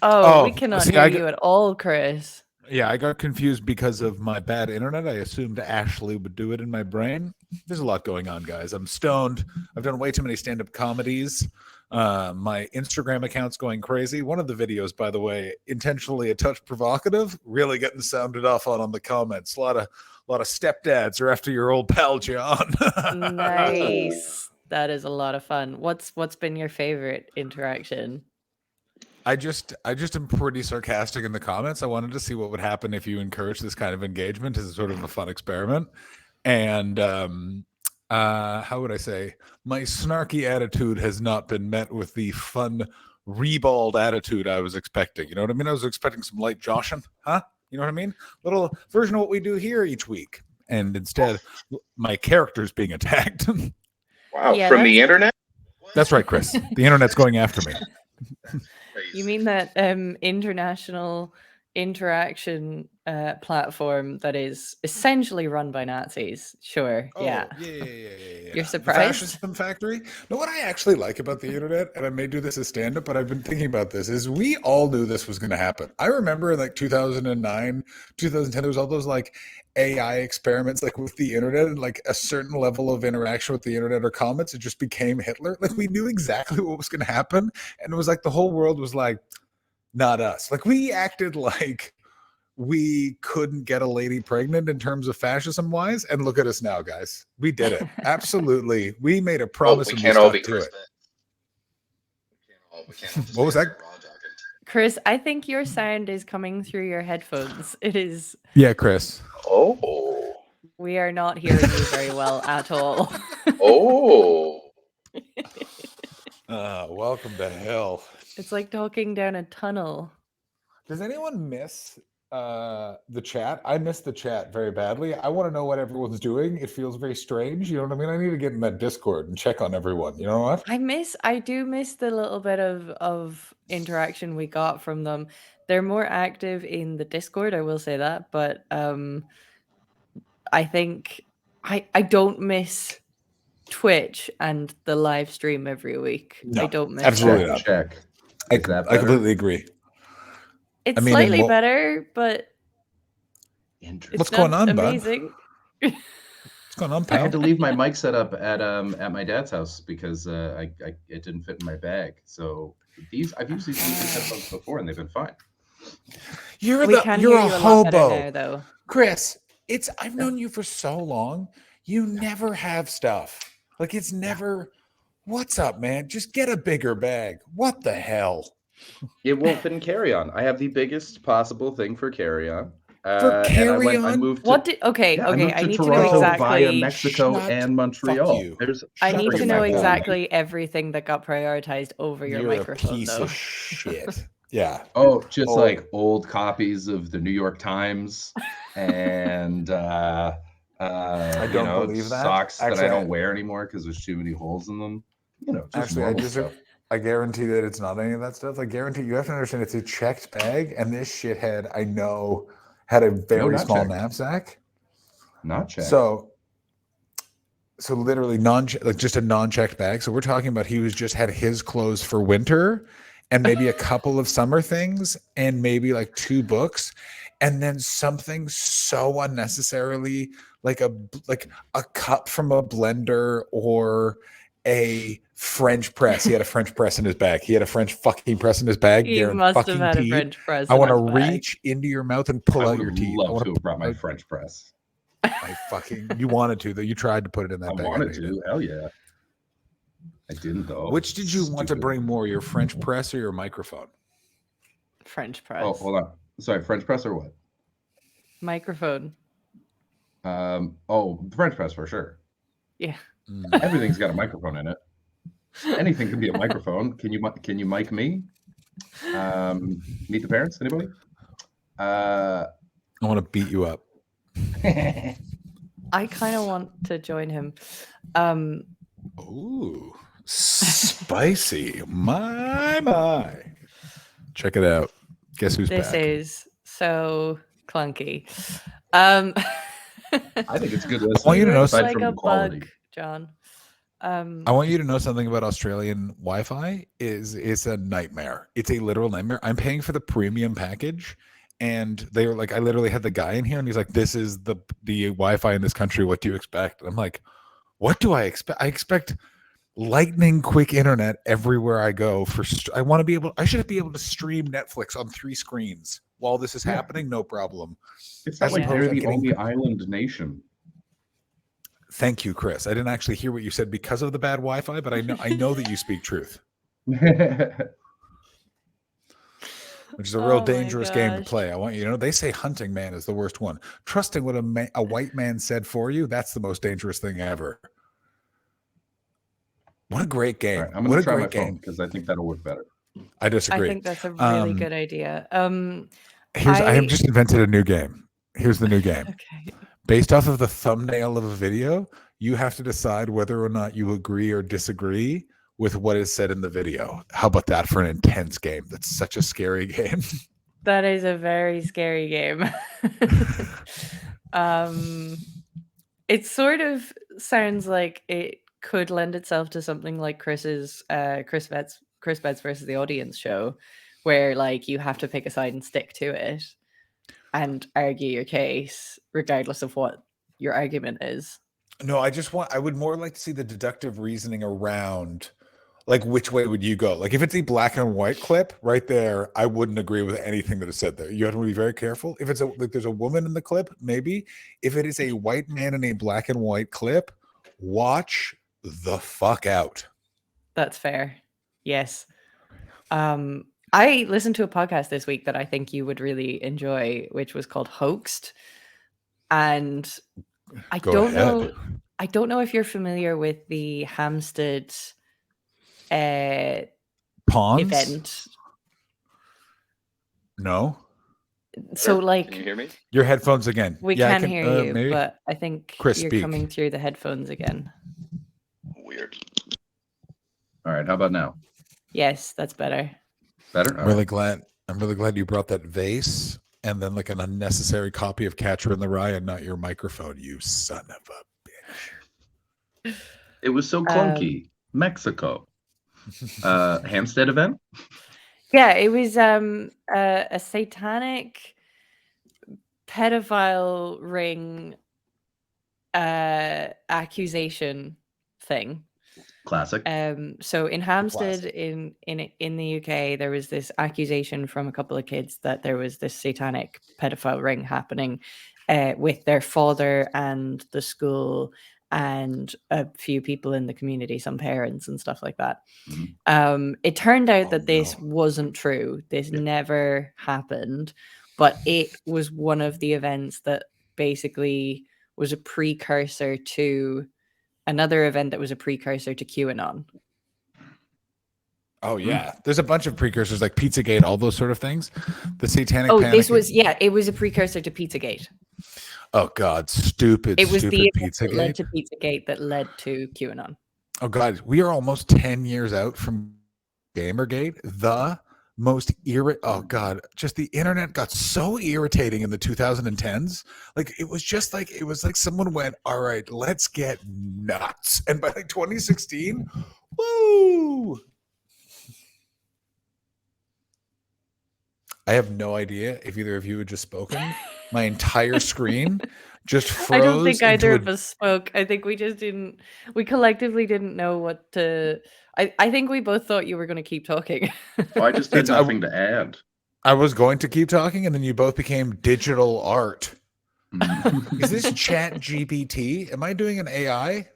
we Oh, cannot see, hear you at all, Chris. yeah, I got confused because of my bad internet. I assumed Ashley would do it in my brain. There's a lot going on, guys. I'm stoned. I've done way too many stand-up comedies. My Instagram account's going crazy. One of the videos, by the way, intentionally a touch provocative, really getting sounded off on the comments. A lot of stepdads are after your old pal John. Nice. That is a lot of fun. What's been your favorite interaction? I just am pretty sarcastic in the comments. I wanted to see what would happen if you encourage this kind of engagement as a sort of a fun experiment. And how would I say? My snarky attitude has not been met with the fun, rebald attitude I was expecting. You know what I mean? I was expecting some light joshing, huh? You know what I mean? Little version of what we do here each week. And instead, my character's being attacked. Wow, yeah, from the internet? That's right, Chris. The internet's going after me. You mean that international interaction platform that is essentially run by Nazis? Sure. Oh, yeah. Yeah. You're surprised? The Fascism Factory. No, what I actually like about the internet, and I may do this as stand-up, but I've been thinking about this, is we all knew this was going to happen. I remember in like 2009, 2010, there was all those like AI experiments like with the internet, and like a certain level of interaction with the internet or comments, it just became Hitler. Like we knew exactly what was going to happen, and it was like the whole world was like, not us. Like we acted like we couldn't get a lady pregnant in terms of fascism wise, and look at us now, guys. We did it. Absolutely. We made a promise and we stuck to it. What was that? Chris, I think your sound is coming through your headphones. It is. Yeah, Chris. Oh. We are not hearing you very well at all. Oh. Welcome to hell. It's like talking down a tunnel. Does anyone miss the chat? I miss the chat very badly. I want to know what everyone's doing. It feels very strange. You know what I mean? I need to get in that Discord and check on everyone. You know what? I do miss the little bit of interaction we got from them. They're more active in the Discord, I will say that, but I think I don't miss Twitch and the live stream every week. No, I don't miss absolutely that. not. Check. I completely agree. It's slightly better, but what's going on, amazing. Bud? What's going on, pal? I had to leave my mic set up at my dad's house because it didn't fit in my bag. So I've used these headphones before and they've been fine. You're a hobo, now, though. Chris. I've known you for so long. You never have stuff. Like it's never. What's up, man? Just get a bigger bag. What the hell? It won't fit in carry-on. I have the biggest possible thing for carry-on. For carry-on? I moved to, what did? Okay. I moved I to need Toronto to know exactly. Via Mexico and Montreal. I need to know exactly everything that got prioritized over your microphone. A piece of shit. Yeah. Oh, just like old copies of the New York Times and I don't believe that. Socks that I don't wear anymore because there's too many holes in them. You know, just I guarantee that it's not any of that stuff. I guarantee you have to understand it's a checked bag, and this shithead I know had a very small knapsack. Not checked. So literally just a non-checked bag. So we're talking about he had his clothes for winter and maybe a couple of summer things and maybe like 2 books and then something so unnecessarily like a cup from a blender or a French press. He had a French press in his bag. He had a French fucking press in his bag. He must have had a French press. I want to reach into your mouth and pull out your teeth. I would have brought my French press. You wanted to, though. You tried to put it in that bag. I wanted to. Hell yeah. I didn't, though. Which did you want to bring more, your French press or your microphone? French press. Oh, hold on. Sorry, French press or what? Microphone. French press for sure. Yeah. Everything's got a microphone in it. Anything can be a microphone. Can you mic me? Meet the Parents? Anybody? I want to beat you up. I kind of want to join him. Ooh, spicy. My. Check it out. Guess who's back? This is so clunky. I think it's good listening. I want you to know like a bug, John. I want you to know something about Australian Wi-Fi is it's a nightmare. It's a literal nightmare. I'm paying for the premium package, and they were like, I literally had the guy in here, and he's like, "This is the Wi-Fi in this country. What do you expect?" And I'm like, "What do I expect? I expect lightning quick internet everywhere I go. I want to be able. I should be able to stream Netflix on 3 screens while this is happening. No problem." It's not As like opposed they're to the getting- only island nation. Thank you, Chris. I didn't actually hear what you said because of the bad Wi-Fi, but I know that you speak truth, which is a real Oh my dangerous game to gosh. play. I want you to know. They say Hunting Man is the worst one. Trusting what a white man said for you, that's the most dangerous thing ever. What a great game. All right, I'm What going a to try my great phone game. because I think that'll work better. I disagree. I think that's a really Um, good idea. I have just invented a new game. Here's the new game. Okay. Based off of the thumbnail of a video, you have to decide whether or not you agree or disagree with what is said in the video. How about that for an intense game? That's such a scary game. That is a very scary game. It sort of sounds like it could lend itself to something like Chris Betts versus the Audience show, where like you have to pick a side and stick to it and argue your case regardless of what your argument is. No, I would more like to see the deductive reasoning around like which way would you go? Like if it's a black and white clip right there, I wouldn't agree with anything that is said there. You have to be very careful. If it's like there's a woman in the clip, maybe. If it is a white man in a black and white clip, watch the fuck out. That's fair. Yes. I listened to a podcast this week that I think you would really enjoy, which was called Hoaxed. And I Go don't ahead. know. I don't know if you're familiar with the Hampstead Pawns? event. No. So, Can like, you hear me? Your headphones again. we Yeah, I can hear you, maybe. but I think Chris, you're speak. coming through the headphones again. Weird. All right, how about now? Yes, that's better. Better? I'm really glad you brought that vase and then like an unnecessary copy of Catcher in the Rye and not your microphone, you son of a bitch. It was so clunky. Mexico. Hampstead event? Yeah, it was a satanic pedophile ring accusation thing. Classic. So in Hampstead in the UK, there was this accusation from a couple of kids that there was this satanic pedophile ring happening with their father and the school and a few people in the community, some parents and stuff like that. It turned out that this wasn't true. This never happened, but it was one of the events that basically was a precursor to another event that was a precursor to QAnon. Oh yeah. There's a bunch of precursors like Pizzagate, all those sort of things. The satanic Oh, panic. this was it was a precursor to Pizzagate. Oh god, stupid. It was stupid the event that led Pizzagate. to Pizzagate that led to QAnon. Oh god, we are almost 10 years out from Gamergate. The most just the internet got so irritating in the 2010s. Like it was like someone went, all right, let's get nuts. And by like 2016, woo! I have no idea if either of you had just spoken. My entire screen just froze. I don't think either into of us spoke. I think we just didn't. We collectively didn't know what to. I think we both thought you were going to keep talking. Oh, I just had It's- nothing to add. I was going to keep talking, and then you both became digital art. Is this Chat GPT? Am I doing an AI?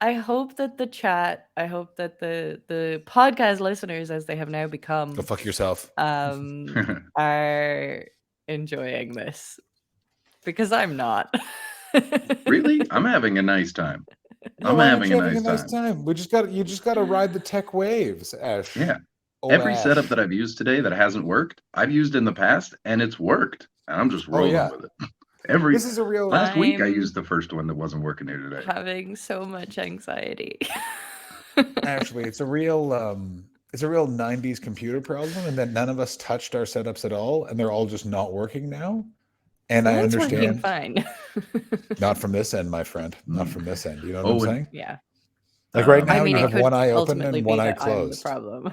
I hope that the chat. I hope that the podcast listeners, as they have now become, Go fuck yourself. are enjoying this because I'm not. Really? I'm having a nice time. I'm Why aren't having you a nice time. You just got to ride the tech waves, Ash. Yeah. Old Every Ash. setup that I've used today that hasn't worked, I've used in the past, and it's worked. And I'm just rolling yeah. with it. This is a real. Last week I I'm- used the first one that wasn't working here today. Having so much anxiety. Actually, it's a real 90s computer problem, and that none of us touched our setups at all, and they're all just not working now. And I Mine's working understand. fine. Not from this end, my friend. Not from this end. You know what Oh, I'm and- saying? Yeah. Like right now, I mean, you it have could one eye open ultimately and be one eye that I'm the closed. problem.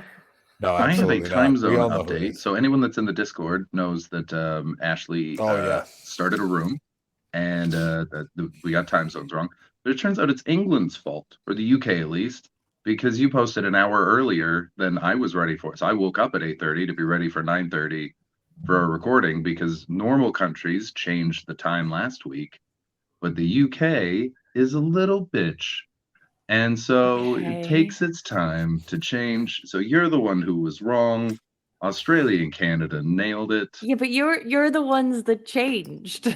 No, I have a absolutely time not. We zone all know who it update. is. So anyone that's in the Discord knows that Ashley Oh, yeah. started a room, and we got time zones wrong. But it turns out it's England's fault, or the UK at least, because you posted an hour earlier than I was ready for. So I woke up at 8:30 to be ready for 9:30 for a recording, because normal countries changed the time last week, but the UK is a little bitch. And so it Okay. takes its time to change. So you're the one who was wrong. Australia and Canada nailed it. Yeah, but you're the ones that changed.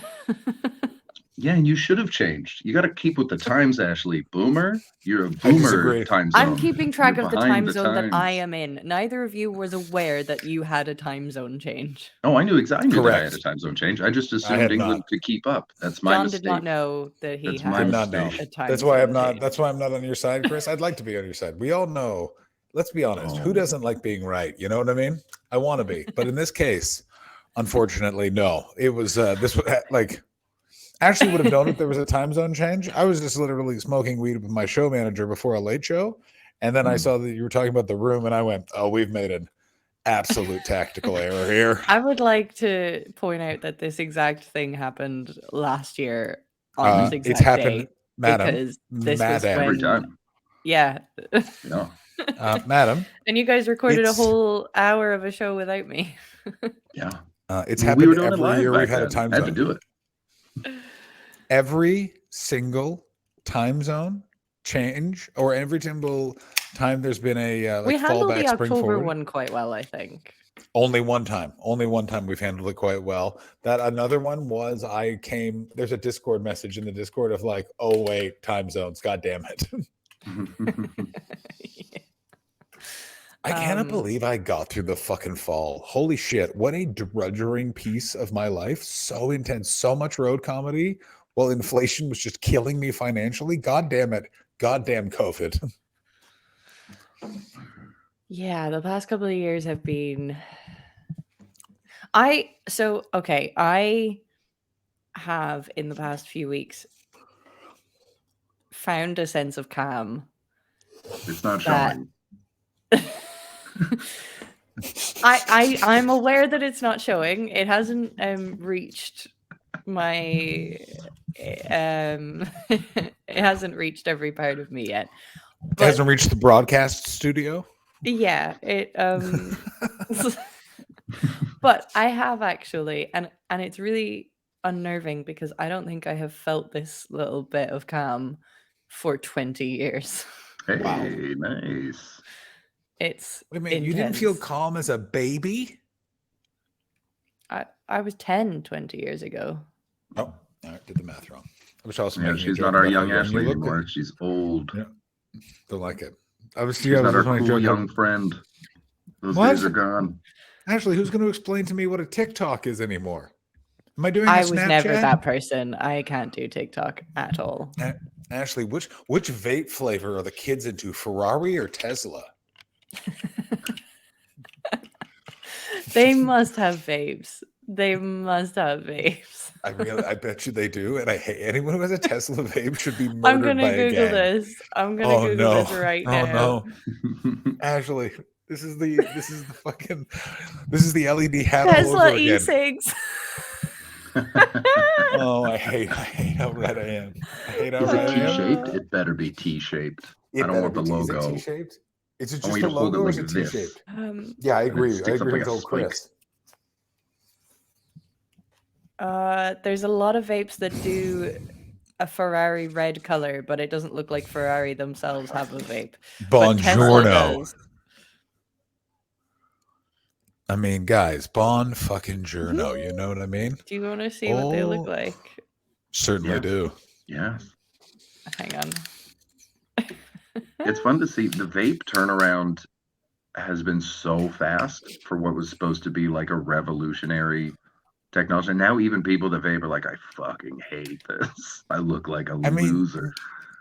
Yeah, and you should have changed. You got to keep with the times, Ashley. Boomer, you're a I boomer disagree. time zone. I'm keeping track You're of the behind time the zone that I times. am in. Neither of you was aware that you had a time zone change. Oh, I knew exactly that I had Correct. a time zone change. I just I assumed had England not. could keep up. That's my John mistake. did not know that he That's my had Did not know. mistake. a time That's why I'm zone not. change. That's why I'm not on your side, Chris. I'd like to be on your side. We all know. Let's be honest. Who Oh. doesn't like being right? You know what I mean? I want to be, but in this case, unfortunately, no. It was this was like. Actually, would have known if there was a time zone change. I was just literally smoking weed with my show manager before a late show, and then I saw that you were talking about the room, and I went, "Oh, we've made an absolute tactical error here." I would like to point out that this exact thing happened last year on this exact It's happened, day, madam. because this was Madam. Every when, time. yeah. Yeah. Madam. And you guys recorded a It's- whole hour of a show without me. Yeah. It's Well, we were happened doing it every live year back we've had a then. time Had zone. to do it. Every single time zone change, or every single time there's been a We handled fallback, the spring October forward. one quite well, I think. Only one time we've handled it quite well. That another one was there's a Discord message in the Discord of like, oh wait, time zones, god damn it. I cannot believe I got through the fucking fall. Holy shit, what a drudgering piece of my life. So intense, so much road comedy while inflation was just killing me financially. God damn it. Goddamn COVID. Yeah, the past couple of years have been. I have in the past few weeks found a sense of calm. It's not That- showing. I'm aware that it's not showing. It hasn't reached my it hasn't reached every part of me yet. It hasn't reached the broadcast studio. Yeah, it but I have actually, and it's really unnerving because I don't think I have felt this little bit of calm for 20 years. Hey, Wow. nice. It's Wait a minute, you didn't feel intense. calm as a baby? I was 10 20 years ago. Oh, all right, did the math wrong. I was also Yeah, making a she's joke not our about young how you Ashley look. anymore. She's old. Yeah. Don't like it. I was She's not our making a cool joke young friend. Those What? days are gone. Ashley, who's going to explain to me what a TikTok is anymore? Am I doing a I was never Snapchat? that person. I can't do TikTok at all. Ashley, which vape flavor are the kids into, Ferrari or Tesla? They must have vapes. They must have vapes. I bet you they do, and I hate anyone who has a Tesla vape should be I'm murdered gonna by a Google gang. this. I'm gonna Oh Google no! this right Oh now. no, Ashley, this is the LED hat all Tesla over again. e-cigs. Oh, I hate how red I am. I hate how Is red it I am. T-shaped? It better be T-shaped. It I don't better want the be T- logo. Is it T-shaped? Is it I just want the you to hold it logo or is like it this. T-shaped? Yeah, I agree. I sticks up agree like with a old spike. Chris. There's a lot of vapes that do a Ferrari red color, but it doesn't look like Ferrari themselves have a vape. But Tesla Buongiorno. does. I mean, guys, bon fucking giorno. You know what I mean? Do you want to see what they look Oh. like? Certainly Yeah. do. Yeah. Hang on. It's fun to see the vape turnaround has been so fast for what was supposed to be like a revolutionary technology. And now even people that vape are like, I fucking hate this. I look like a I mean, loser.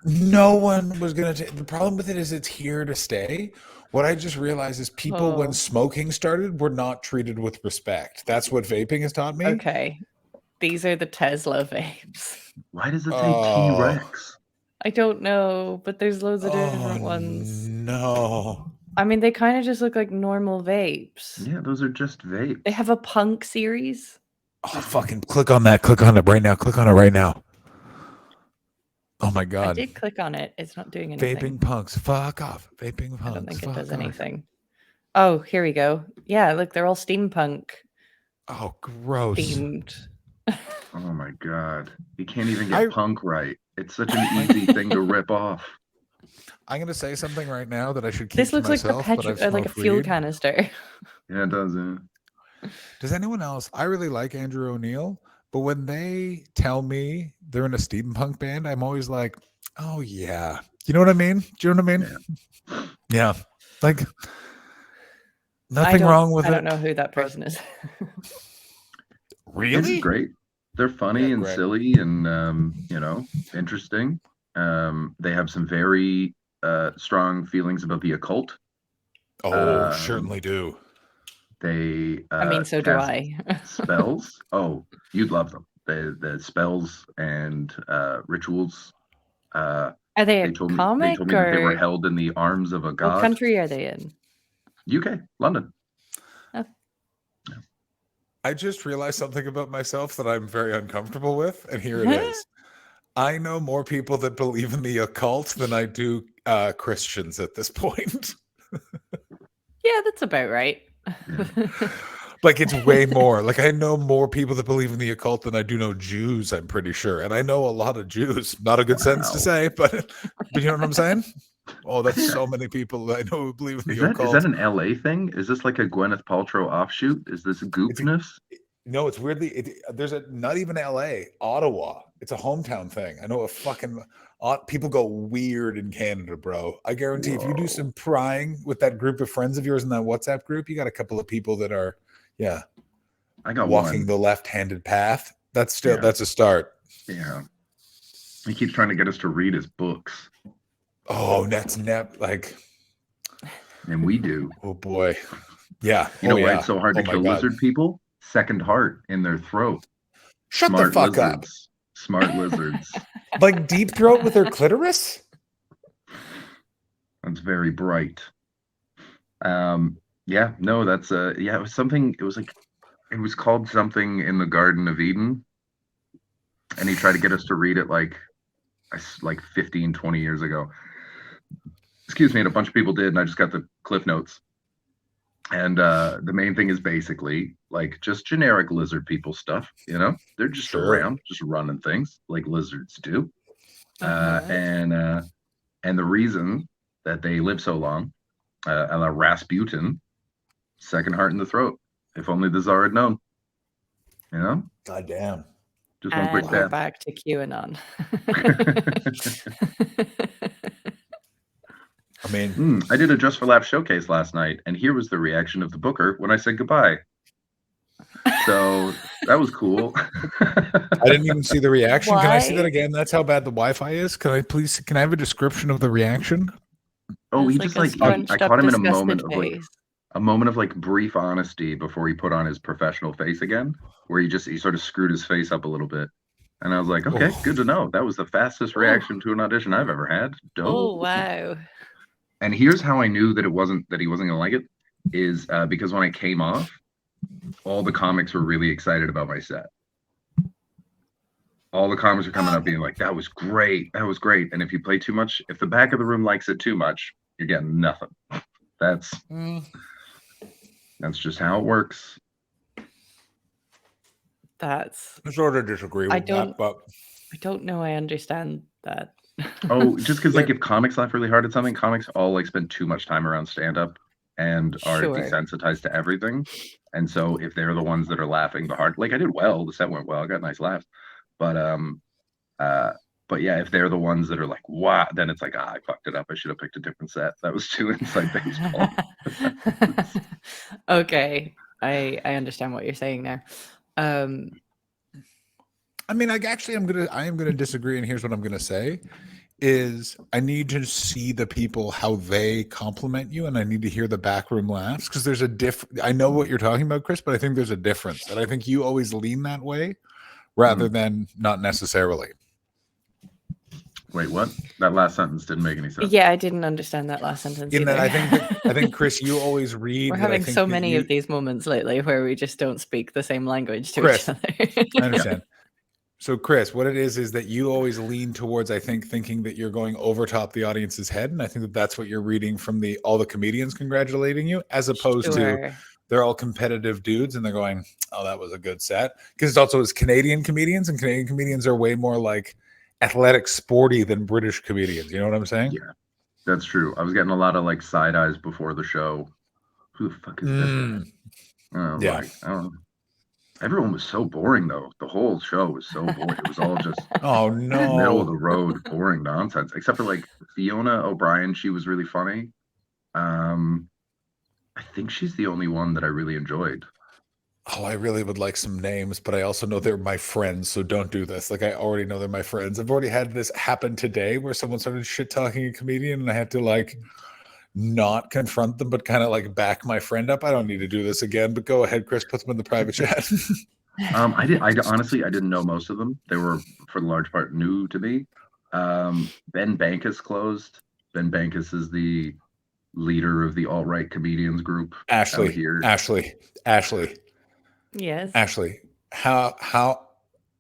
No one was going to. The problem with it is it's here to stay. What I just realized is people, when Oh. smoking started, were not treated with respect. That's what vaping has taught me. Okay. These are the Tesla vapes. Why does it say Oh. T-Rex? I don't know, but there's loads of different ones. No. I mean, they kind of just look like normal vapes. Yeah, those are just vapes. They have a punk series. Oh, fucking click on that. Click on it right now. Click on it right now. Oh my I God. did click on it. It's not doing anything. Vaping punks. Fuck off. Vaping punks. I don't think it does fuck off. anything. Oh, here we go. Yeah, look, they're all steampunk Oh, gross. themed. Oh my God. You can't even I- get punk right. It's such an easy thing to rip off. I'm gonna say something right now that I should keep This to looks like myself, but I've like a smoked fuel weed. canister. Yeah, it does. Does anyone else? I really like Andrew O'Neill, but when they tell me they're in a steampunk band, I'm always like, oh yeah. You know what I mean? Do you know what I mean? Yeah. Like nothing wrong with I it. don't know who that person is. It's Really? great. They're funny Yeah, and great. silly and interesting. They have some very strong feelings about the occult. Oh, Um, certainly do. They I mean, so do cast I. spells. Oh, you'd love them. The spells and rituals. Are they a They told me comic that they were or held in the arms of a what god. country are they in? UK, London. I just realized something about myself that I'm very uncomfortable with, and here it is. I know more people that believe in the occult than I do Christians at this point. Yeah, that's about right. Like it's way more. Like I know more people that believe in the occult than I do know Jews, I'm pretty sure. And I know a lot of Jews. Not a good sentence to Wow. say, but you know what I'm saying? Oh, that's so many people that I know who believe in Is the that, occult. is that an LA thing? Is this like a Gwyneth Paltrow offshoot? Is this goopness? No, it's weirdly. There's a not even L.A. Ottawa. It's a hometown thing. I know a fucking people go weird in Canada, bro. I guarantee if you do Whoa. some prying with that group of friends of yours in that WhatsApp group, you got a couple of people that are, I got walking one. the left-handed path. That's still Yeah. that's a start. Yeah. He keeps trying to get us to read his books, Oh, that's like and we do. oh boy, yeah. You know oh, why yeah. it's so hard Oh to my kill God. lizard people? Second heart in their throat. Shut Smart the fuck up. lizards. Smart lizards. Like deep throat with their clitoris. That's very bright. Yeah, no, that's it was something. It was called something in the Garden of Eden, and he tried to get us to read it like 15, 20 years ago. Excuse me, and a bunch of people did, and I just got the cliff notes. And the main thing is basically like just generic lizard people stuff, They're just Sure. around, just running things like lizards do. And the reason that they live so long, a la Rasputin, second heart in the throat. If only the Tsar had known. God damn. Just one quick And we're tap. back to QAnon. I mean, I did a Just for Laughs showcase last night, and here was the reaction of the booker when I said goodbye. So that was cool. I didn't even see the reaction. Can I see that Why? again? That's how bad the Wi-Fi is. Can I have a description of the reaction? Oh, he It's just a I scrunched caught up, him in a disgusted moment of like brief honesty before he put on his professional face again, where he sort of screwed his face up a little bit. And I was like, okay, Oh. good to know. That was the fastest reaction to an audition I've ever had. Dope. Oh wow. And here's how I knew that he wasn't gonna like it, is because when I came off, all the comics were really excited about my set. All the comics are coming up being like, that was great. And if you play too much, if the back of the room likes it too much, you're getting nothing. That's just how it works. That's I sort of disagree with that, but I don't know I understand that. Oh, just because like if comics laugh really hard at something, comics all like spend too much time around stand-up and are Sure. desensitized to everything. And so if they're the ones that are laughing the hard, like I did well, the set went well, I got nice laughs. But yeah, if they're the ones that are like, wow, then it's like, I fucked it up. I should have picked a different set. That was too inside baseball. Okay. I understand what you're saying there. I mean, I am gonna disagree, and here's what I'm gonna say: is I need to see the people how they compliment you, and I need to hear the backroom laughs because there's a I know what you're talking about, Chris, but I think there's a difference, and I think you always lean that way rather than not necessarily. Wait, what? That last sentence didn't make any sense. Yeah, I didn't understand that last sentence In either. that I think Chris, you always read. We're that I having think so that many you, of these moments lately where we just don't speak the same language to Chris, each other. I understand. So, Chris, what it is that you always lean towards, I think, thinking that you're going over top the audience's head, and I think that that's what you're reading from all the comedians congratulating you, as opposed to Sure. they're all competitive dudes and they're going, "Oh, that was a good set," because it's also as Canadian comedians, and Canadian comedians are way more like athletic, sporty than British comedians. You know what I'm saying? Yeah, that's true. I was getting a lot of like side eyes before the show. Who the fuck is this guy? Yeah. Like, I don't know. Everyone was so boring though. The whole show was so boring. It was all just Oh middle of the no. road, boring nonsense. Except for like Fiona O'Brien, she was really funny. I think she's the only one that I really enjoyed. Oh, I really would like some names, but I also know they're my friends, so don't do this. Like I already know they're my friends. I've already had this happen today where someone started shit talking a comedian and I had to like not confront them, but kind of like back my friend up. I don't need to do this again, but go ahead, Chris, put them in the private chat. I honestly I didn't know most of them. They were for the large part new to me. Ben Bankus closed. Ben Bankus is the leader of the alt-right comedians group out here. Ashley, Yes.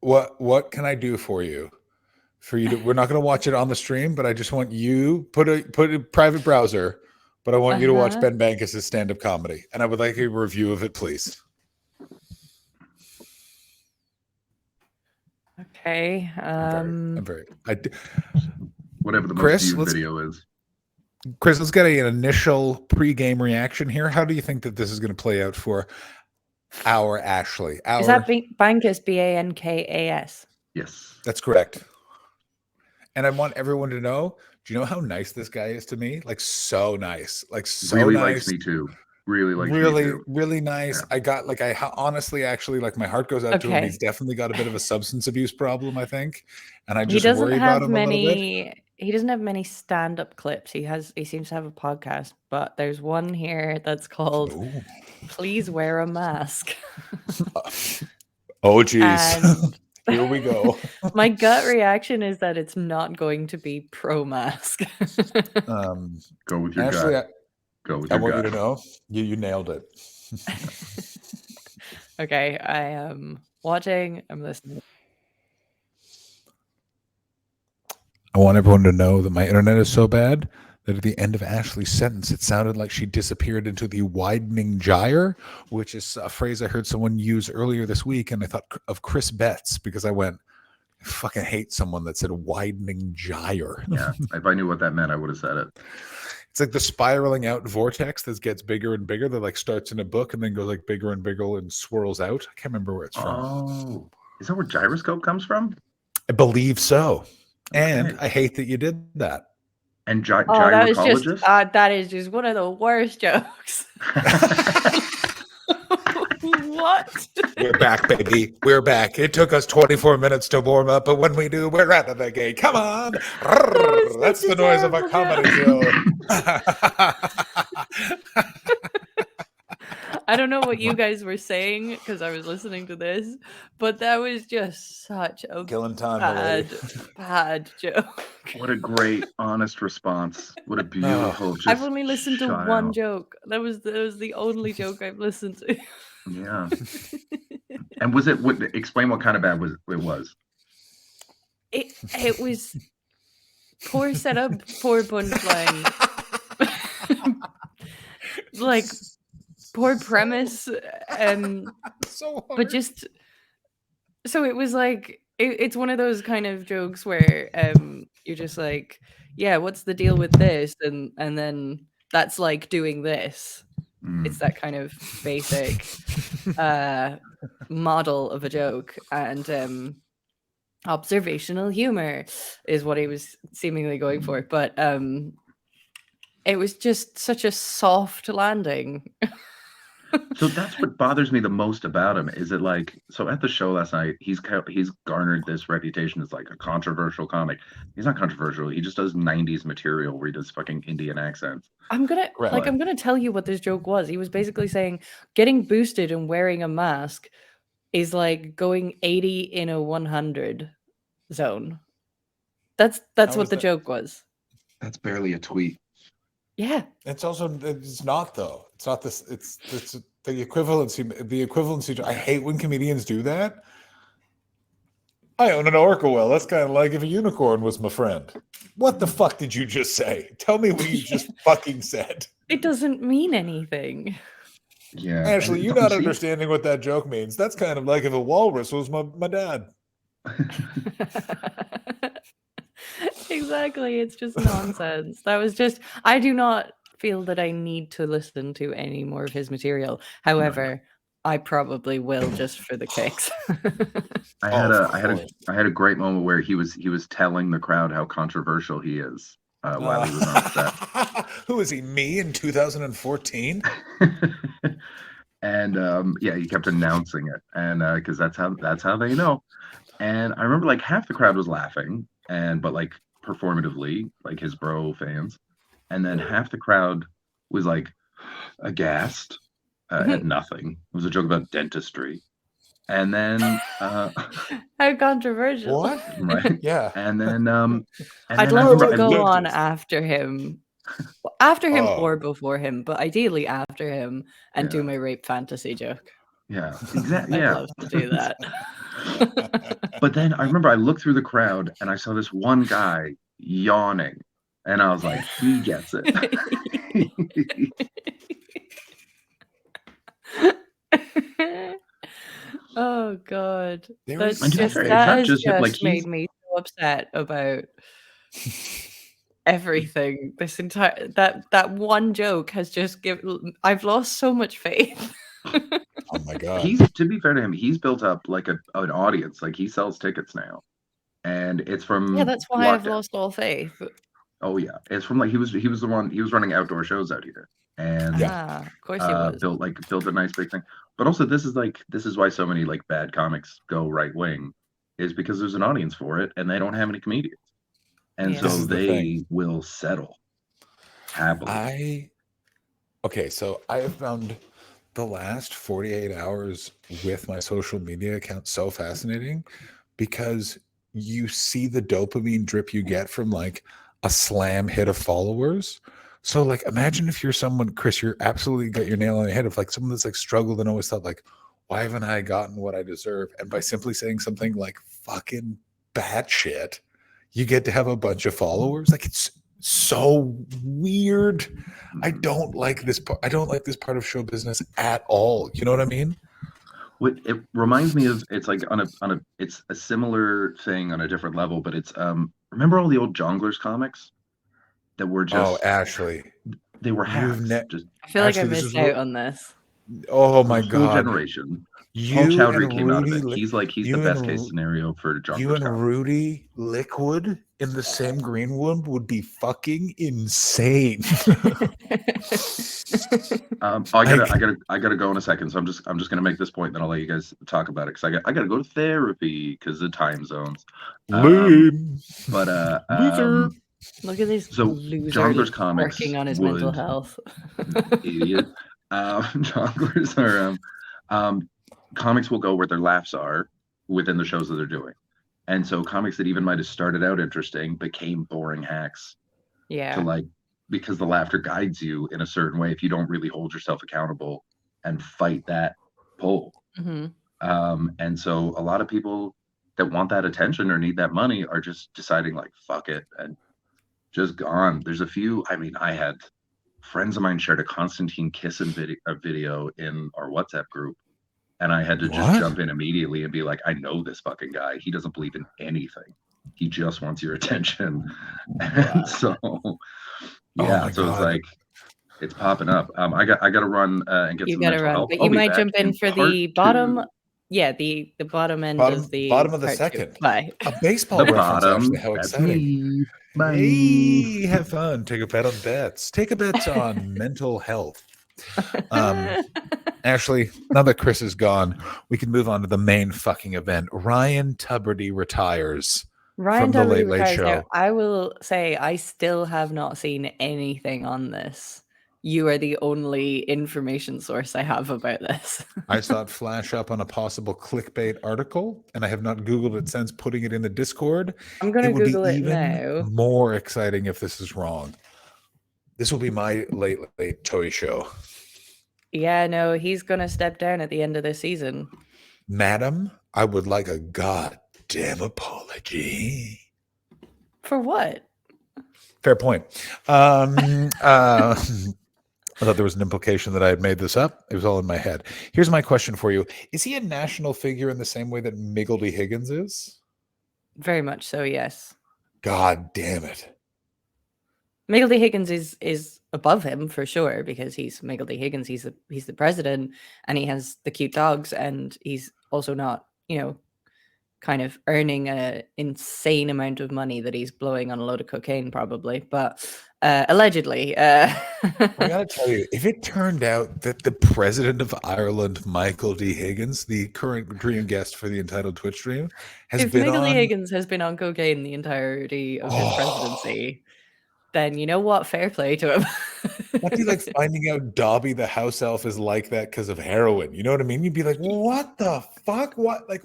what can I do for you? We're not going to watch it on the stream, but I just want you put a private browser, but I want you to watch Ben Bankus' stand-up comedy, and I would like a review of it, please. Okay. Whatever the Chris, most viewed video is. Chris, let's get an initial pre-game reaction here. How do you think that this is going to play out for our Ashley? Is that Bankas, Bankas? Yes. That's correct. And I want everyone to know, do you know how nice this guy is to me? Like so nice. Like so really nice. Likes me too. Really likes me too. Really nice. Yeah. Honestly, actually, like my heart goes out to him. He's definitely got a bit of a substance abuse problem, I think. And I just worry about him a little bit. He doesn't have many stand-up clips. He seems to have a podcast, but there's one here that's called "Please Wear a Mask." Oh geez. Here we go. My gut reaction is that it's not going to be pro-mask. Go with your Ashley, gut. Go with your gut. I want you to know you nailed it. Okay, I am watching. I'm listening. I want everyone to know that my internet is so bad that at the end of Ashley's sentence, it sounded like she disappeared into the widening gyre, which is a phrase I heard someone use earlier this week. And I thought of Chris Betts because I went, I fucking hate someone that said widening gyre. Yeah, if I knew what that meant, I would have said it. It's like the spiraling out vortex that gets bigger and bigger. That like starts in a book and then goes like bigger and bigger and swirls out. I can't remember where it's from. Oh, is that where gyroscope comes from? I believe so. And I hate that you did that. And gyrocologist? That is just one of the worst jokes. What? We're back, baby. We're back. It took us 24 minutes to warm up, but when we do, we're out of the gate. Come on. That's the noise of a comedy show. I don't know what you guys were saying because I was listening to this, but that was just such a bad joke. What a great, honest response. What a beautiful. I've only listened to one joke. That was the only joke I've listened to. Yeah. And was it? Explain what kind of bad it was. It was poor setup, poor punchline, like poor premise, but just so it was like it's one of those kind of jokes where you're just like, yeah, what's the deal with this, and then that's like doing this. It's that kind of basic model of a joke, and observational humor is what he was seemingly going for, but it was just such a soft landing. So that's what bothers me the most about him. Is it like, so at the show last night, he's garnered this reputation as like a controversial comic. He's not controversial. He just does 90s material where he does fucking Indian accents. I'm gonna tell you what this joke was. He was basically saying getting boosted and wearing a mask is like going 80 in a 100 zone. That's How what is the that? joke was. That's barely a tweet. Yeah. It's also it's not though. It's not this. It's the equivalency. The equivalency. I hate when comedians do that. I own an orca whale. That's kind of like if a unicorn was my friend. What the fuck did you just say? Tell me what you just fucking said. It doesn't mean anything. Yeah. Ashley, and you're don't not see- understanding what that joke means. That's kind of like if a walrus was my dad. Exactly. It's just nonsense. That was just, I do not feel that I need to listen to any more of his material. However, I probably will just for the kicks. I Oh, had a great moment where he was telling the crowd how controversial he is while he was on set. Who is he? Me in 2014? And yeah, he kept announcing it, and because that's how they know. And I remember like half the crowd was laughing, but like performatively, like his bro fans, and then half the crowd was like aghast at nothing. It was a joke about dentistry, and then How controversial. What? right, Yeah. and then I'd then I love remember to I go looked- on after him. After him Oh. or before him, but ideally after him, and do Yeah. my rape fantasy joke. Yeah, exactly. I'd Yeah, love to do that. But then I remember I looked through the crowd and I saw this one guy yawning, and I was like, he gets it. Oh god. There That's is- And to be just fair, it's that not has just him, like, just made he's- me so upset about everything. This entire that one joke has just given I've lost so much faith. Oh my god. He's, to be fair to him, he's built up like an audience. Like he sells tickets now, and it's from Yeah, that's why I've lockdown. lost all faith. Oh yeah, it's from like he was running outdoor shows out here, and Ah, of course he was. built a nice big thing. But also this is why so many like bad comics go right wing, is because there's an audience for it and they don't have any comedians, and Yeah. so This is the they thing. will settle happily. Okay, so I have found the last 48 hours with my social media account so fascinating because you see the dopamine drip you get from like a slam hit of followers. So like imagine if you're someone, Chris, you're absolutely got your nail on the head of like someone that's like struggled and always thought like, why haven't I gotten what I deserve? And by simply saying something like fucking batshit, you get to have a bunch of followers. Like it's so weird. I don't like this part. I don't like this part of show business at all. You know what I mean? What it reminds me of, it's like it's a similar thing on a different level, but it's remember all the old Jongleurs comics that were Oh, just Ashley. they were hacks. Just I feel like I Actually, this missed is out on this. Oh my the whole god. generation. Paul You Chowdhury and came out of Rudy it. Li- He's the you best and case Ru- scenario for Jongleurs. you and comics. Rudy Liquid in the same green room would be fucking insane. I gotta go in a second, so I'm just gonna make this point, then I'll let you guys talk about it because I gotta go to therapy because of time zones. Lame. But Loser. Look at this So, loser Jongleurs comics working on his mental would- health. idiot. Jongleurs are comics will go where their laughs are within the shows that they're doing, and so comics that even might have started out interesting became boring hacks Yeah. to like, because the laughter guides you in a certain way if you don't really hold yourself accountable and fight that pull. hmm And so a lot of people that want that attention or need that money are just deciding like fuck it and just gone. There's a few. I mean, I had friends of mine shared a Constantine Kissin video in our WhatsApp group, and I had to just What? jump in immediately and be like, I know this fucking guy. He doesn't believe in anything. He just wants your attention. And so yeah, my so it's God. like it's popping up. I got to run and get You some gotta mental run, health. but I'll you be might back jump in for the part bottom. two. Yeah, the bottom end Bottom- of the bottom of the part two. second. Bye. A baseball The reference, bottom. actually. How That's exciting. me. Bye. Hey, have fun. Take a bet on bets. Take a bet on mental health. Ashley, now that Chris is gone, we can move on to the main fucking event. Ryan Tuberty retires. Ryan from the Late Tuberty Late retires now. Show. I will say I still have not seen anything on this. you are the only information source I have about this. I saw it flash up on a possible clickbait article, and I have not Googled it since putting it in the Discord. I'm going It to would be Google it even now. more exciting if this is wrong. This will be my late toy show. Yeah, no, he's going to step down at the end of the season. Madam, I would like a goddamn apology. For what? Fair point. I thought there was an implication that I had made this up. It was all in my head. Here's my question for you. Is he a national figure in the same way that Miggledy Higgins is? Very much so, yes. God damn it. Miggledy Higgins is above him for sure because he's Miggledy Higgins. He's the president and he has the cute dogs and he's also not, kind of earning an insane amount of money that he's blowing on a load of cocaine probably, but allegedly. I gotta tell you, if it turned out that the president of Ireland, Michael D. Higgins, the current dream guest for the entitled Twitch stream, has if been Miggledy on... Higgins has been on cocaine the entirety of his presidency, then you know what? Fair play to him. That'd be like finding out Dobby the house elf is like that because of heroin. You know what I mean? You'd be like, what the fuck? What? Like,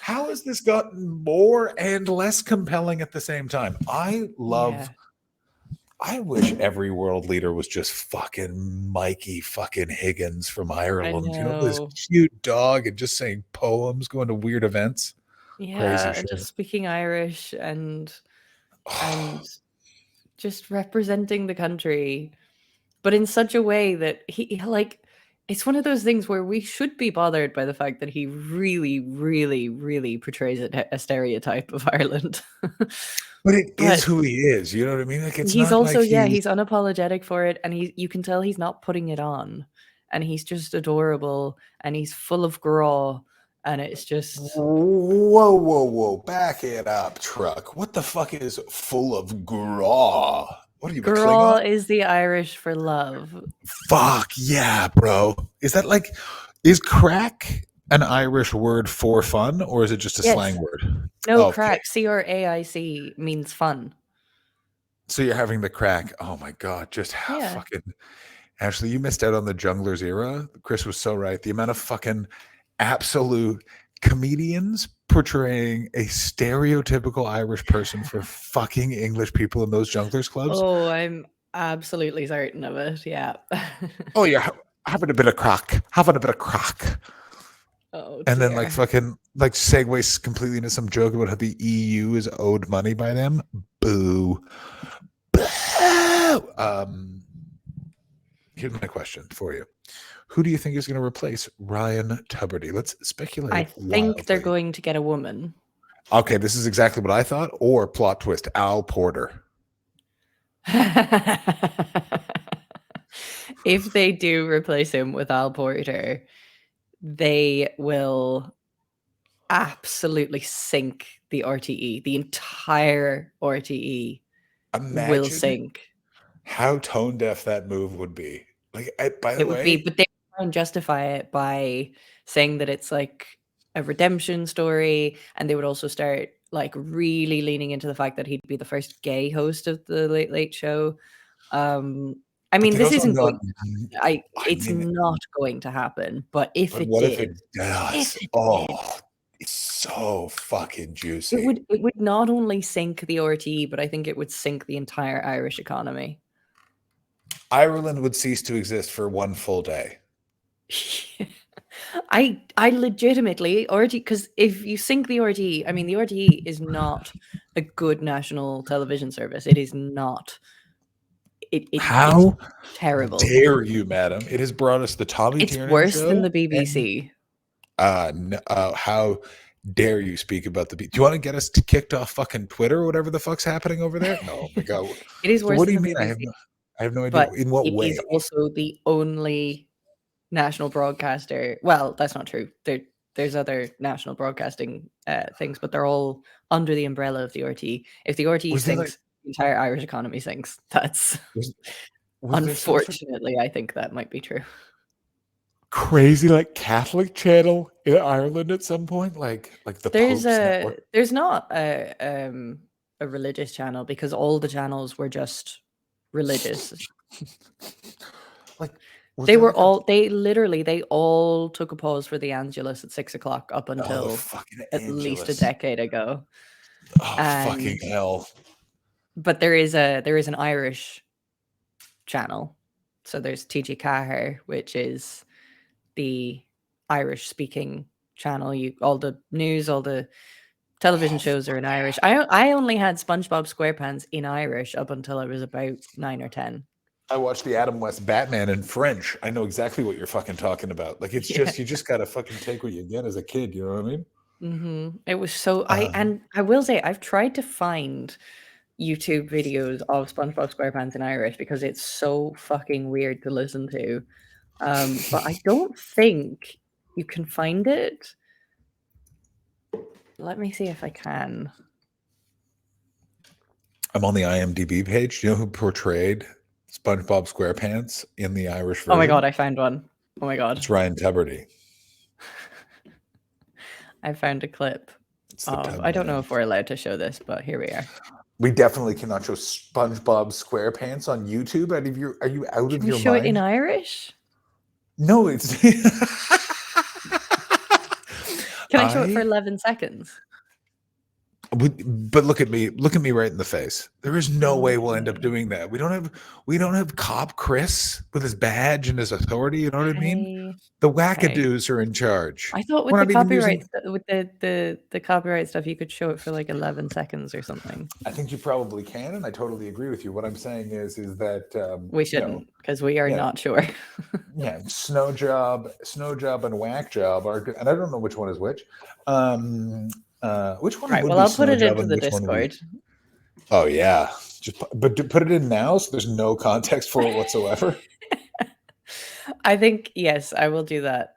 how has this gotten more and less compelling at the same time? I wish every world leader was just fucking Mikey fucking Higgins from Ireland. You know, this cute dog and just saying poems, going to weird events. Yeah, Crazy and shit. just speaking Irish and just representing the country, but in such a way that he it's one of those things where we should be bothered by the fact that he really, really, really portrays a stereotype of Ireland. But it is who he is. You know what I mean? Like, it's he's not also, like he's unapologetic for it. And you can tell he's not putting it on. And he's just adorable. And he's full of graw. And it's just... Whoa. Back it up, truck. What the fuck is full of graw? What are you, Graw is the Irish for love. Fuck yeah, bro. Is that like... Is crack an Irish word for fun? Or is it just a slang word? No, crack. CRAIC means fun. So you're having the crack. Oh my God. Just how fucking... Ashley, you missed out on the Junglers era. Chris was so right. The amount of fucking absolute comedians portraying a stereotypical Irish person for fucking English people in those Junglers clubs. Oh, I'm absolutely certain of it. Yeah. Oh, you're having a bit of crack. Oh, and then like fucking like segues completely into some joke about how the EU is owed money by them. Boo. Here's my question for you. Who do you think is going to replace Ryan Tuberty? Let's speculate. I think they're going to get a woman. Okay, this is exactly what I thought. Or plot twist, Al Porter. If they do replace him with Al Porter, they will absolutely sink the RTE. The entire RTE will sink. How tone deaf that move would be. Like, by the way, it would be, but they try and justify it by saying that it's like a redemption story, and they would also start like really leaning into the fact that he'd be the first gay host of the Late Late Show. I mean, this isn't going. It's not going to happen. But if it did, if it does? It's so fucking juicy. It would not only sink the RTE, but I think it would sink the entire Irish economy. Ireland would cease to exist for one full day. I legitimately RTE, because if you sink the RTE, I mean, the RTE is not a good national television service. It is not. How it's terrible. Dare you, madam? It has brought us the Tommy Tiernan worse show than the BBC. How dare you speak about the BBC? Do you want to get us kicked off fucking Twitter or whatever the fuck's happening over there? No, oh my God. It is worse. What do you than mean? the BBC, I have no idea. In what way? It is also the only national broadcaster. Well, that's not true. There's other national broadcasting things, but they're all under the umbrella of the RTE. If the RTE sinks, the entire Irish economy sinks. That's unfortunately, I think that might be true. Crazy, like Catholic channel in Ireland at some point, like the there's Pope's network. There's not a religious channel because all the channels were just religious. Like was They there were like a- all they all took a pause for the Angelus at 6 o'clock up oh, the until fucking at least a Angelus. decade ago. Oh And fucking hell. but there is an Irish channel. So there's TG Cahir, which is the Irish speaking channel. All the news, all the television shows are in Irish. I only had SpongeBob SquarePants in Irish up until I was about 9 or 10. I watched the Adam West Batman in French. I know exactly what you're fucking talking about. Like it's Yeah. just you just gotta fucking take what you get as a kid. You know what I mean? It was so and I will say I've tried to find YouTube videos of SpongeBob SquarePants in Irish because it's so fucking weird to listen to. But I don't think you can find it. Let me see if I can. I'm on the IMDb page. Do you know who portrayed SpongeBob SquarePants in the Irish version? Oh my god, I found one. Oh my god. It's Ryan Tuberty. I found a clip. It's the Oh, I don't know if we're allowed to show this, but here we are. We definitely cannot show SpongeBob SquarePants on YouTube. Are you out Can of we your show mind? it in Irish? No, it's. Can I show it for 11 seconds? But look at me right in the face. There is no way we'll end up doing that. We don't have Cop Chris with his badge and his authority. You know what I mean? The wackadoos are in charge. I thought with We're the not even copyright using- with the copyright stuff, you could show it for like 11 seconds or something. I think you probably can, and I totally agree with you. What I'm saying is that We shouldn't because we are not sure. Yeah, Snow Job, and Whack Job are good, and I don't know which one is which. Which one? Right. would Well, be I'll put Snow it Job into and the which one would be- Discord. Oh yeah, but put it in now, so there's no context for it whatsoever. I think yes, I will do that.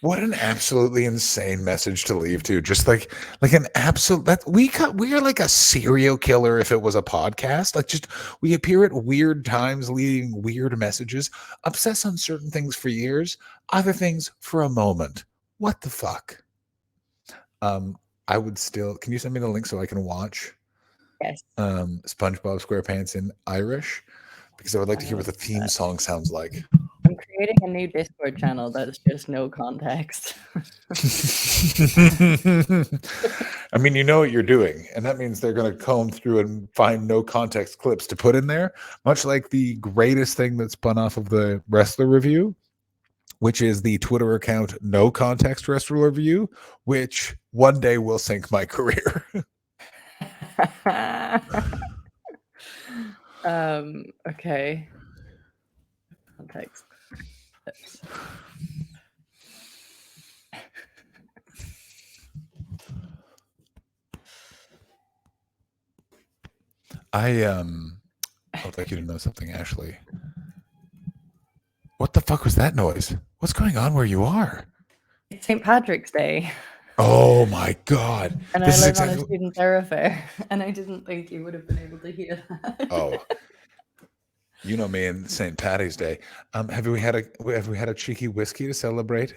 What an absolutely insane message to leave to. Just like an absolute that we are like a serial killer if it was a podcast. Like just we appear at weird times leading weird messages, obsess on certain things for years, other things for a moment. What the fuck? I would still can you send me the link so I can watch Yes. SpongeBob SquarePants in Irish? Because I would like to hear what the theme song sounds like. I'm creating a new Discord channel that's just no context. I mean, you know what you're doing, and that means they're going to comb through and find no context clips to put in there, much like the greatest thing that spun off of the Wrestler Review, which is the Twitter account No Context Wrestler Review, which one day will sink my career. Okay. Context. Oops. I would like you to know something, Ashley. What the fuck was that noise? What's going on where you are? It's St. Patrick's Day. Oh my god. And This is I live on a exactly- student thoroughfare, and I didn't think you would have been able to hear that. Oh, you know me and St. Patty's Day. Have we had a cheeky whiskey to celebrate?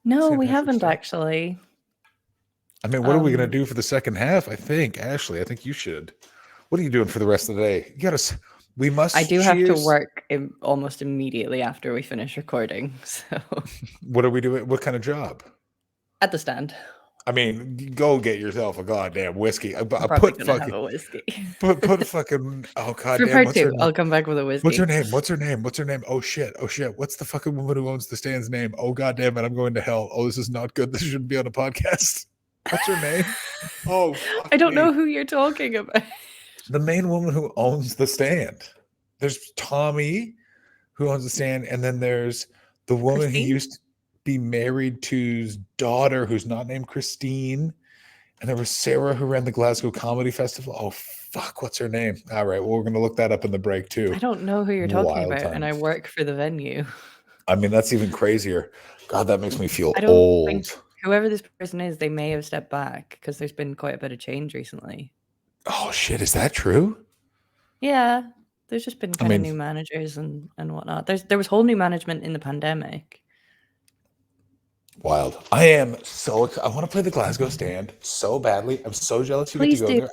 No, St. we Patrick's haven't Day? actually. I mean, what are we gonna do for the second half? I think Ashley, I think you should. What are you doing for the rest of the day? You gotta. We must. I do have to cheers. work almost immediately after we finish recording. So What are we doing? What kind of job? at the stand, I mean, go get yourself a goddamn whiskey. I'm probably gonna have a whiskey. put fucking. Oh For goddamn. part What's her two, name? I'll come back with a whiskey. What's her name? What's her name? What's her name? Oh shit. What's the fucking woman who owns the stand's name? Oh goddamn it, I'm going to hell. Oh, this is not good. This shouldn't be on a podcast. What's her name? Oh, fuck I don't me. know who you're talking about. The main woman who owns the stand. There's Tommy who owns the stand, and then there's the woman Christine? who used to be married to's daughter who's not named Christine. And there was Sarah who ran the Glasgow Comedy Festival. Oh fuck, what's her name? All right, well, we're gonna look that up in the break too. I don't know who you're talking Wild about, and I times. work for the venue. I mean, that's even crazier. God, that makes me feel I don't old. think whoever this person is, they may have stepped back because there's been quite a bit of change recently. Oh shit, is that true? Yeah, there's just been kind of mean- new managers and whatnot. There was whole new management in the pandemic. Wild. I am so. I want to play the Glasgow stand so badly. I'm so jealous you get Please to go do. there.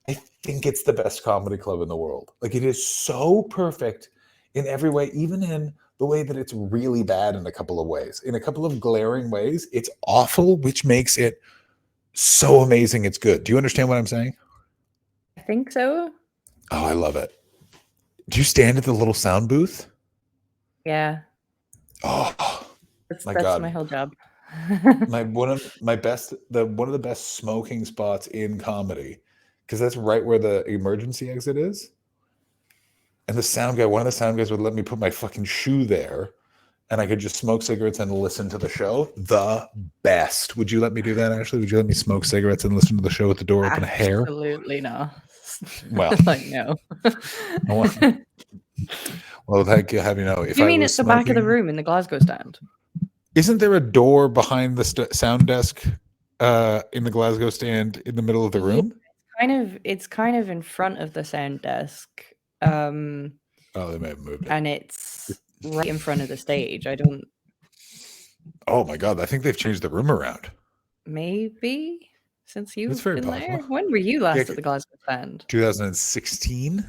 I think it's the best comedy club in the world. Like, it is so perfect in every way, even in the way that it's really bad in a couple of ways. In a couple of glaring ways, it's awful, which makes it so amazing it's good. Do you understand what I'm saying? I think so. Oh, I love it. Do you stand at the little sound booth? Yeah, Oh, that's My that's God. my whole job. one of the best smoking spots in comedy, because that's right where the emergency exit is. And one of the sound guys would let me put my fucking shoe there, and I could just smoke cigarettes and listen to the show. The best. Would you let me do that, Ashley? Would you let me smoke cigarettes and listen to the show with the door open a hair? Absolutely not. Well, like no. I want- well, thank you. Have you know, if You I mean was it's the back of the smoking- room in the Glasgow stand? Isn't there a door behind the sound desk in the Glasgow stand in the middle of the Yeah. room? It's kind of in front of the sound desk. Oh, they may have moved it. And it's right in front of the stage. I don't Oh my God, I think they've changed the room around. maybe since you've very been there. possible. When were you last Yeah, at the Glasgow stand? 2016.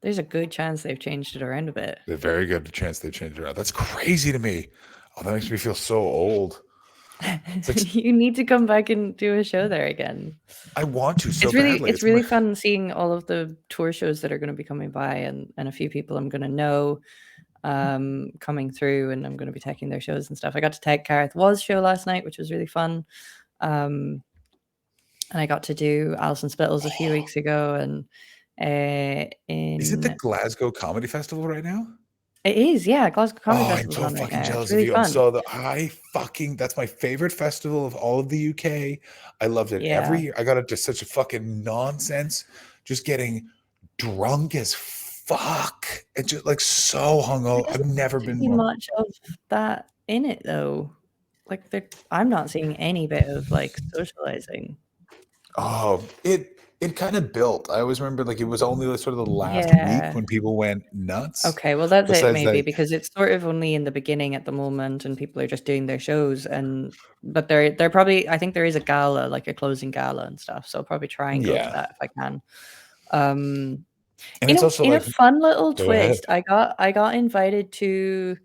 There's a good chance they've changed it around a bit. There's a very good chance they changed it around. That's crazy to me. Oh, that makes me feel so old. like- You need to come back and do a show there again. I want to so It's really badly. it's really my- fun seeing all of the tour shows that are going to be coming by, and a few people I'm going to know coming through, and I'm going to be taking their shows and stuff. I got to take Gareth Waz show last night, which was really fun. And I got to do Alison Spittles a few weeks ago, and Is it the Glasgow Comedy Festival right now? it is, yeah, Glasgow Comedy I'm Festival so on right fucking now. jealous It's really of you. fun. That's my favorite festival of all of the UK. I loved it Yeah. every year. I got it just such a fucking nonsense, just getting drunk as fuck and just like so hungover. I've never been See more. much of that in it though. Like I'm not seeing any bit of like socializing. Oh, it kind of built. I always remember like it was only sort of the last Yeah. week when people went nuts. Okay, well that's it Besides maybe that- because it's sort of only in the beginning at the moment, and people are just doing their shows, but they're probably, I think there is a gala, like a closing gala and stuff. So I'll probably try and go Yeah. to that if I can. And In it's a, also in like a fun little Go ahead. twist, I got invited to,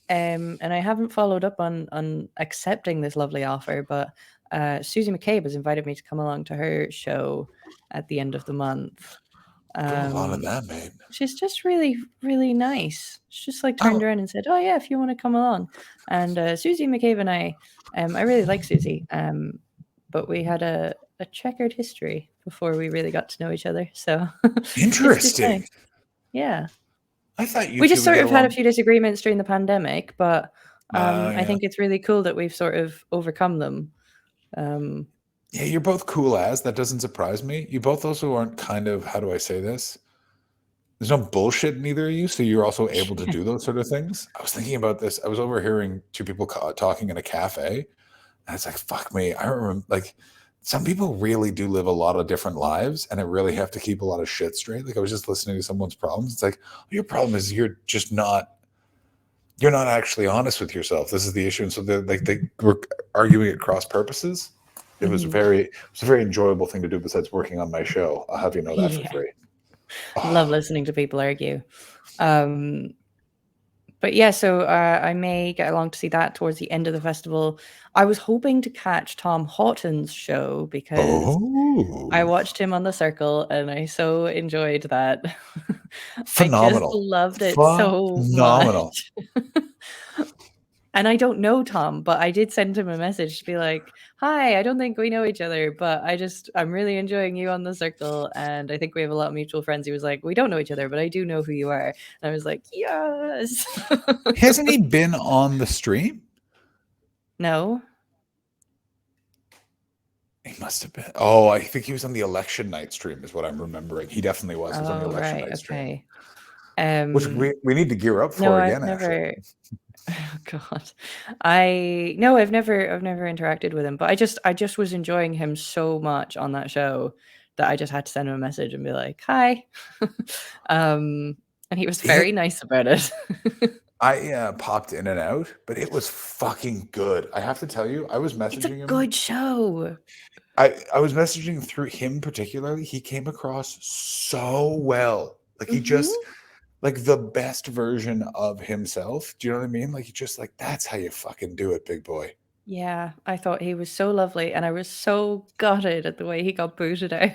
and I haven't followed up on accepting this lovely offer, but Susie McCabe has invited me to come along to her show at the end of the month. go along with Um, that, mate. She's just really, really nice. She just like turned Oh. around and said, "Oh yeah, if you want to come along." And Susie McCabe and I really like Susie, but we had a checkered history before we really got to know each other. So it's just Interesting. nice. Yeah, I thought you we two just would sort get of had a along. few disagreements during the pandemic, but I Yeah. think it's really cool that we've sort of overcome them. Yeah, you're both cool as. That doesn't surprise me. You both also aren't kind of, how do I say this? There's no bullshit in either of you, so you're also able to do those sort of things. I was thinking about this. I was overhearing two people talking in a cafe, and it's like, fuck me. I remember, like, some people really do live a lot of different lives, and I really have to keep a lot of shit straight. Like, I was just listening to someone's problems. It's like, your problem is you're not actually honest with yourself. This is the issue. And so they were arguing at cross purposes. It was Mhm. a very enjoyable thing to do besides working on my show. I'll have you know that Yeah. for free. Love listening to people argue. But yeah, so I may get along to see that towards the end of the festival. I was hoping to catch Tom Houghton's show because I Oh, watched him on The Circle and I so enjoyed that. I just phenomenal. loved it so Phenomenal. much. And I don't know Tom, but I did send him a message to be like, "Hi, I don't think we know each other, but I'm really enjoying you on The Circle, and I think we have a lot of mutual friends." He was like, "We don't know each other, but I do know who you are." And I was like, "Yes." Hasn't he been on the stream? No. He must have been. Oh, I think he was on the election night stream, is what I'm remembering. He definitely was. He was on the Oh, election right. night stream. Okay. Which we need to gear up for No, again, I've actually. never. Oh God, I've never interacted with him, but I just was enjoying him so much on that show that I just had to send him a message and be like, "Hi," and he was very nice about it. I popped in and out, but it was fucking good. I have to tell you, I was It's messaging a him. good show. I was messaging through him particularly. He came across so well. Like he just like the best version of himself. Do you know what I mean? Like he just like that's how you fucking do it, big boy. Yeah, I thought he was so lovely, and I was so gutted at the way he got booted out.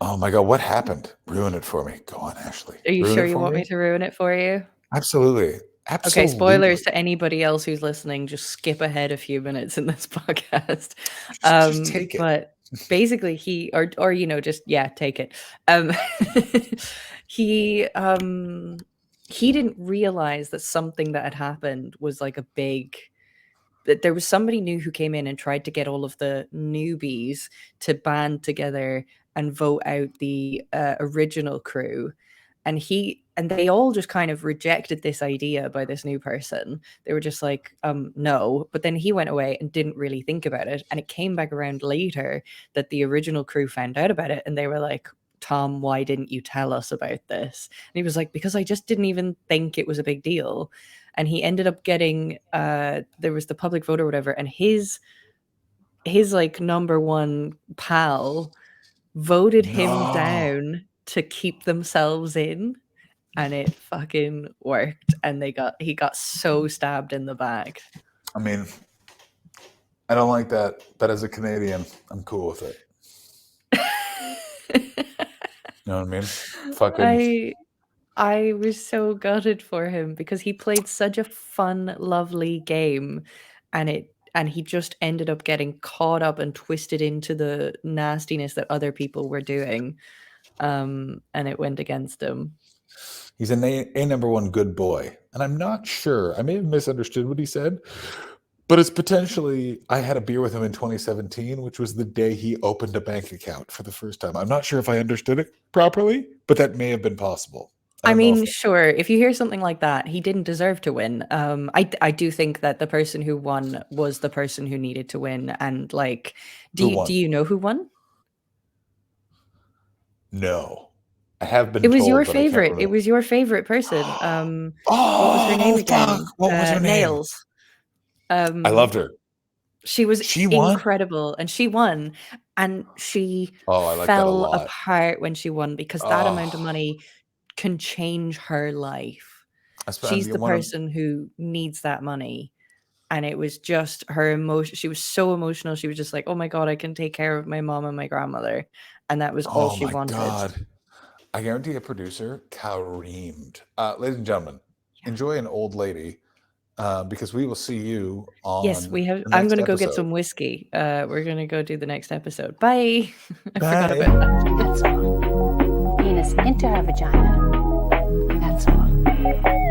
Oh my god, what happened? Ruin it for me. Go on, Ashley. Are you Ruin sure it you for want me to ruin it for you? Absolutely. Okay, spoilers Absolutely. to anybody else who's listening. Just skip ahead a few minutes in this podcast. Just take it. But basically, he or you know, just take it. He didn't realize that something that had happened was like a big. That there was somebody new who came in and tried to get all of the newbies to band together and vote out the original crew, and they all just kind of rejected this idea by this new person. They were just like, no. But then he went away and didn't really think about it, and it came back around later that the original crew found out about it, and they were like, Tom, why didn't you tell us about this? And he was like, because I just didn't even think it was a big deal. And he ended up getting there was the public vote or whatever, and his like number one pal voted him No. down to keep themselves in, and it fucking worked, and he got so stabbed in the back. I mean, I don't like that, but as a Canadian, I'm cool with it. You know what I mean? Fucking I was so gutted for him because he played such a fun, lovely game, and he just ended up getting caught up and twisted into the nastiness that other people were doing, and it went against him. he's a number one good boy. And I'm not sure. I may have misunderstood what he said, but it's potentially I had a beer with him in 2017, which was the day he opened a bank account for the first time. I'm not sure if I understood it properly, but that may have been possible. I mean, sure, if you hear something like that, he didn't deserve to win. I do think that the person who won was the person who needed to win. And like, do you know who won? No. I have been It was told, your but I can't favorite. It remember. was your favorite person. Oh, What was her name again? fuck. What was her name? Nails. I loved her. She was She won? incredible, and she won, and she Oh, I like that a fell lot. apart when she won because that amount of money can change her life. She's the person who needs that money, and it was just her emotion. She was so emotional. She was just like, "Oh my god, I can take care of my mom and my grandmother," and that was all she wanted. God. I guarantee a producer careemed. Ladies and gentlemen, enjoy an old lady. Because we will see you on. Yes, we have. the I'm next going to go get episode. some whiskey. We're going to go do the next episode. Bye. I forgot Bye. about that. That's all. Penis into her vagina. That's all.